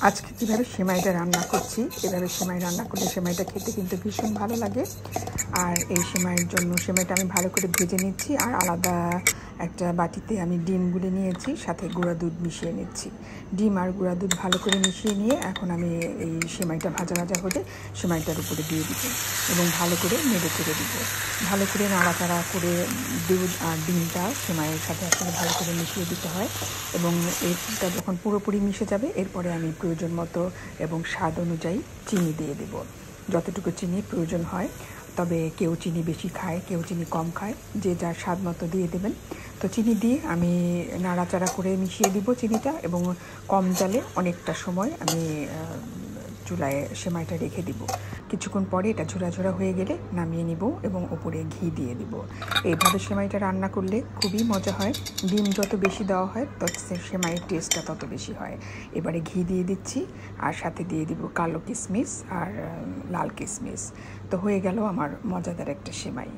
আজকে কীভাবে সেমাইটা রান্না করছি, এভাবে সেমাই রান্না করলে সেমাইটা খেতে কিন্তু ভীষণ ভালো লাগে। আর এই সেমাইয়ের জন্য সেমাইটা আমি ভালো করে ভেজে নিচ্ছি, আর আলাদা একটা বাটিতে আমি ডিম গুলে নিয়েছি, সাথে গুঁড়া দুধ মিশিয়ে নিচ্ছি। ডিম আর গুঁড়া দুধ ভালো করে মিশিয়ে নিয়ে এখন আমি এই সেমাইটা ভাজা ভাজা হলে সেমাইটার উপরে দিয়ে দিব এবং ভালো করে নেড়ে চেড়ে দিব। ভালো করে নাড়াচাড়া করে দুধ আর ডিমটা সেমাইয়ের সাথে আসলে ভালো করে মিশিয়ে দিতে হয় এবং এটা যখন পুরোপুরি মিশে যাবে এরপরে আমি প্রয়োজন মতো এবং স্বাদ অনুযায়ী চিনি দিয়ে দেব, যতটুকু চিনি প্রয়োজন হয়। তবে কেউ চিনি বেশি খায়, কেউ চিনি কম খায়, যে যার স্বাদ মতো দিয়ে দেবেন। তো চিনি দিয়ে আমি নাড়াচাড়া করে মিশিয়ে দিব চিনিটা, এবং কম জালে অনেকটা সময় আমি চুলায় সেমাইটা রেখে দিব। কিছুক্ষণ পরে এটা ঝোড়া ঝোড়া হয়ে গেলে নামিয়ে নিব এবং ওপরে ঘি দিয়ে দিব। এইভাবে সেমাইটা রান্না করলে খুবই মজা হয়। ডিম যত বেশি দেওয়া হয় তত সেমাইয়ের টেস্টটা তত বেশি হয়। এবারে ঘি দিয়ে দিচ্ছি, আর সাথে দিয়ে দিব কালো কিশমিশ আর লাল কিশমিশ। তো হয়ে গেল আমার মজাদার একটা সেমাই।